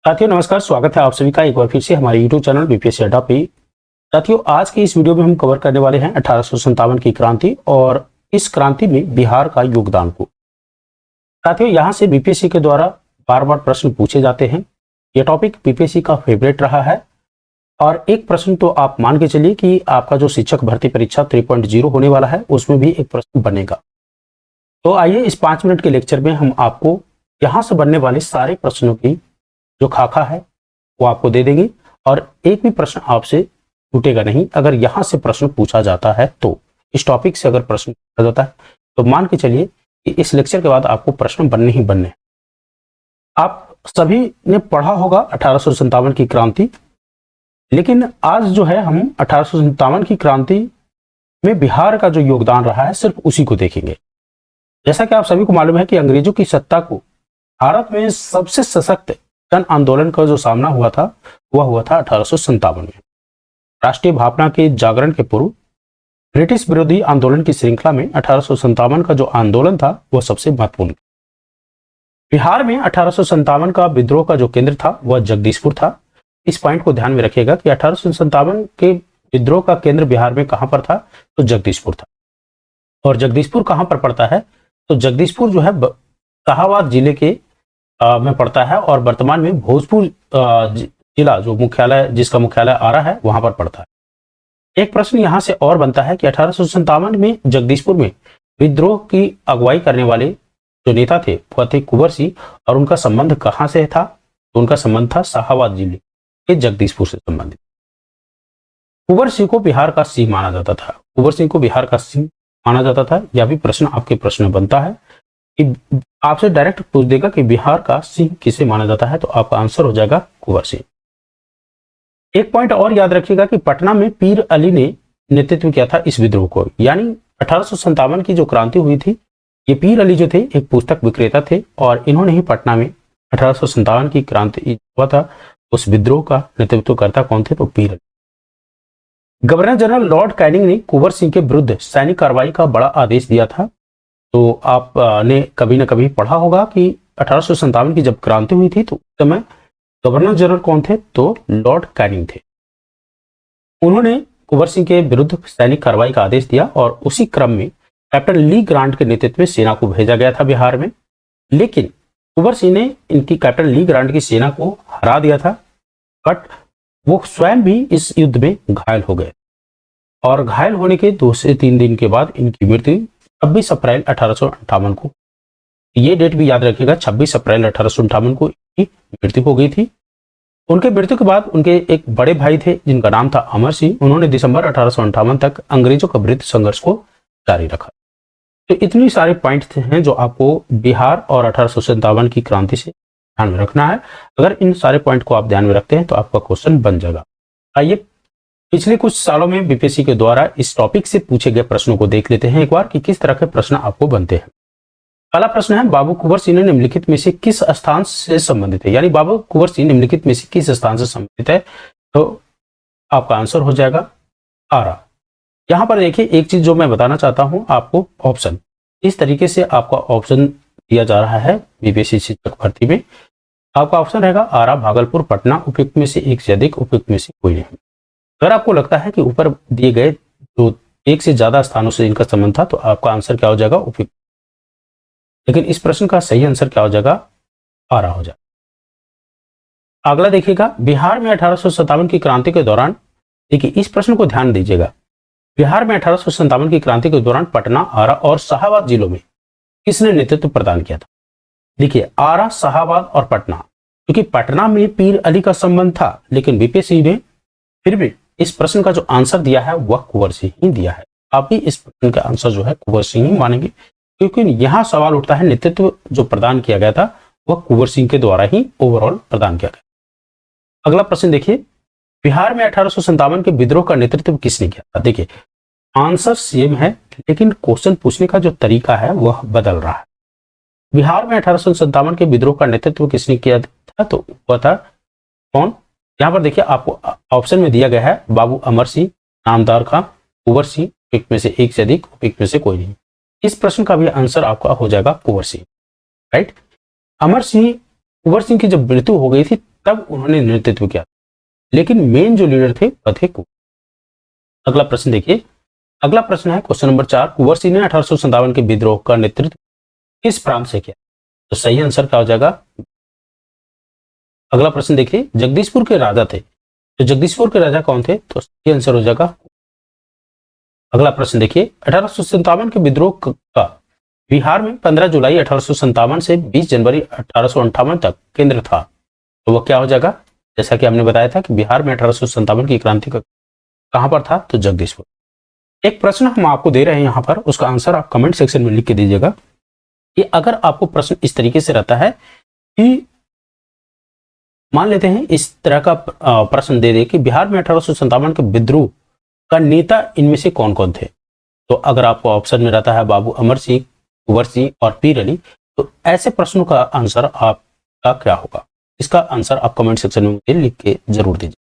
साथियों नमस्कार, स्वागत है आप सभी का एक बार फिर से हमारे यूट्यूब चैनल बीपीएससी अड्डा पे। साथियों आज की इस वीडियो में हम कवर करने वाले हैं 1857 की क्रांति और इस क्रांति में बिहार का योगदान को। साथियों यहाँ से बीपीएससी के द्वारा बार बार प्रश्न पूछे जाते हैं। यह टॉपिक बीपीएससी का फेवरेट रहा है और एक प्रश्न तो आप मान के चलिए कि आपका जो शिक्षक भर्ती परीक्षा 3.0 होने वाला है उसमें भी एक प्रश्न बनेगा। तो आइए इस 5 मिनट के लेक्चर में हम आपको यहाँ से बनने वाले सारे प्रश्नों की जो खाका है वो आपको दे देंगे और एक भी प्रश्न आपसे छूटेगा नहीं। अगर यहां से प्रश्न पूछा जाता है तो इस टॉपिक से अगर प्रश्न पूछा जाता है तो मान के चलिए कि इस लेक्चर के बाद आपको प्रश्न बनने ही बनने। आप सभी ने पढ़ा होगा 1857 की क्रांति, लेकिन आज जो है हम 1857 की क्रांति में बिहार का जो योगदान रहा है सिर्फ उसी को देखेंगे। जैसा कि आप सभी को मालूम है कि अंग्रेजों की सत्ता को भारत में सबसे सशक्त जन आंदोलन का जो सामना हुआ था वह हुआ था 1857 में। राष्ट्रीय भावना के जागरण के पूर्व ब्रिटिश विरोधी आंदोलन की श्रृंखला में 1857 का जो आंदोलन था वह सबसे महत्वपूर्ण था। बिहार में 1857 का विद्रोह का जो केंद्र था वह जगदीशपुर था। इस पॉइंट को ध्यान में रखिएगा कि 1857 के विद्रोह का केंद्र बिहार में कहां पर था, तो जगदीशपुर था। और जगदीशपुर कहां पर पड़ता है, तो जगदीशपुर जो है शाहाबाद जिले के में पड़ता है और वर्तमान में भोजपुर जिला जो मुख्यालय जिसका मुख्यालय आरा है वहां पर पड़ता है। एक प्रश्न यहां से और बनता है कि 1857 में जगदीशपुर में विद्रोह की अगुवाई करने वाले जो नेता थे वह थे कुंवर सिंह और उनका संबंध कहां से था, तो उनका संबंध था शाहाबाद जिले के जगदीशपुर से संबंधित। कुंवर सिंह को बिहार का सिंह माना जाता था। कुंवर सिंह को बिहार का सिंह माना जाता था। यह भी प्रश्न आपके प्रश्न बनता है कि आपसे डायरेक्ट पूछ देगा कि बिहार का सिंह किसे माना जाता है, तो आपका आंसर हो जाएगा कुंवर सिंह। एक पॉइंट और याद रखिएगा कि पटना में पीर अली ने नेतृत्व किया था इस विद्रोह को। यानी 1857 की जो क्रांति हुई थी, ये पीर अली जो थे एक पुस्तक विक्रेता थे और इन्होंने ही पटना में 1857 की क्रांति हुआ था उस विद्रोह का नेतृत्व करता कौन थे, तो पीर Ali. Governor general Lord Canning ने कुंवर सिंह के विरुद्ध सैनिक कार्रवाई का बड़ा आदेश दिया था। तो आपने कभी ना कभी पढ़ा होगा कि 1857 की जब क्रांति हुई थी तो उस समय गवर्नर जनरल कौन थे, तो लॉर्ड कैनिंग थे। उन्होंने कुंवर सिंह के विरुद्ध सैनिक कार्रवाई का आदेश दिया और उसी क्रम में कैप्टन ली ग्रांट के नेतृत्व में सेना को भेजा गया था बिहार में। लेकिन कुंवर सिंह ने इनकी कैप्टन ली ग्रांट की सेना को हरा दिया था, बट वो स्वयं भी इस युद्ध में घायल हो गए और घायल होने के 2 से 3 दिन के बाद इनकी मृत्यु 26 अप्रैल 1858 को, ये डेट भी याद रखिएगा, 26 अप्रैल 1858 को इनकी मृत्यु हो गई थी। उनके मृत्यु के बाद उनके एक बड़े भाई थे जिनका नाम था अमर सिंह। उन्होंने दिसंबर 1858 तक अंग्रेजों के विरुद्ध संघर्ष को जारी रखा। तो इतनी सारे पॉइंट हैं जो आपको बिहार और 1857 की क्रांति से ध्यान में रखना है। अगर इन सारे पॉइंट को आप ध्यान में रखते हैं तो आपका क्वेश्चन बन जाएगा। आइए पिछले कुछ सालों में बीपीएससी के द्वारा इस टॉपिक से पूछे गए प्रश्नों को देख लेते हैं एक बार कि किस तरह के प्रश्न आपको बनते हैं। पहला प्रश्न है, बाबू कुंवर सिंह निम्नलिखित में से किस स्थान से संबंधित है, यानी बाबू कुंवर सिंह निम्नलिखित में से किस स्थान से संबंधित है, तो आपका आंसर हो जाएगा आरा। यहां पर देखिए एक चीज जो मैं बताना चाहता हूं आपको, ऑप्शन इस तरीके से आपका ऑप्शन दिया जा रहा है बीपीएससी शिक्षक भर्ती में। आपका ऑप्शन रहेगा आरा, भागलपुर, पटना, उपयुक्त में से एक से अधिक, उपयुक्त में से कोई नहीं। अगर आपको लगता है कि ऊपर दिए गए जो एक से ज्यादा स्थानों से इनका संबंध था तो आपका आंसर क्या हो जाएगा, उपयुक्त। लेकिन इस प्रश्न का सही आंसर क्या हो जाएगा, आरा हो जाएगा। अगला देखिएगा, बिहार में 1857 की क्रांति के दौरान, देखिए इस प्रश्न को ध्यान दीजिएगा, बिहार में 1857 की क्रांति के दौरान पटना, आरा और शाहाबाद जिलों में किसने नेतृत्व प्रदान किया था। देखिए आरा, शाहाबाद और पटना, क्योंकि पटना में पीर अली का संबंध था लेकिन बीपीएससी ने फिर भी इस प्रश्न का जो आंसर दिया है वह कुंवर सिंह ही दिया है। आप भी इस प्रश्न का आंसर जो है कुंवर सिंह ही मानेंगे, क्योंकि यहां सवाल उठता है नेतृत्व जो प्रदान किया गया था वह कुंवर सिंह के द्वारा ही ओवरऑल प्रदान किया गया। अगला प्रश्न देखिए, बिहार में 1857 के विद्रोह का नेतृत्व किसने किया था। देखिए आंसर सेम है लेकिन क्वेश्चन पूछने का जो तरीका है वह बदल रहा है। बिहार में 1857 के विद्रोह का नेतृत्व किसने किया था, तो वह था कौन। यहां पर देखिए आपको ऑप्शन में दिया गया है बाबू अमर सिंह, नामदार खां, कुंवर सिंह, उपयुक्त में से एक से अधिक, उपयुक्त में से कोई नहीं। इस प्रश्न का भी आंसर आपका हो जाएगा कुंवर सिंह, राइट। अमर सिंह, कुंवर सिंह की जब मृत्यु हो गई थी तब उन्होंने नेतृत्व किया, लेकिन मेन जो लीडर थे वह थे कुंवर। अगला प्रश्न देखिए, अगला प्रश्न है क्वेश्चन नंबर 4, कुंवर सिंह ने 1857 के विद्रोह का नेतृत्व किस प्रांत से किया? तो सही आंसर क्या हो जाएगा? अगला प्रश्न देखिए, जगदीशपुर के राजा थे, तो जगदीशपुर के राजा कौन थे? तो सही आंसर हो जाएगा। अगला प्रश्न देखिए, 1857 के विद्रोह का बिहार में 15 जुलाई 1857 से 20 जनवरी 1858 तक केंद्र था, तो वह क्या हो जाएगा? जैसा कि हमने बताया था कि बिहार में 1857 की क्रांति का कहां पर था? तो जगदीशपुर। एक प्रश्न हम आपको दे रहे हैं यहां पर, उसका आंसर आप कमेंट सेक्शन में लिख के दीजिएगा कि अगर आपको प्रश्न इस तरीके से रहता है कि मान लेते हैं इस तरह का प्रश्न दे दे कि बिहार में 1857 के विद्रोह का नेता इनमें से कौन कौन थे, तो अगर आपको ऑप्शन में रहता है बाबू अमर सिंह, कुंवर सिंह और पीर अली, तो ऐसे प्रश्नों का आंसर आपका क्या होगा? इसका आंसर आप कमेंट सेक्शन में मुझे लिख के जरूर दीजिए।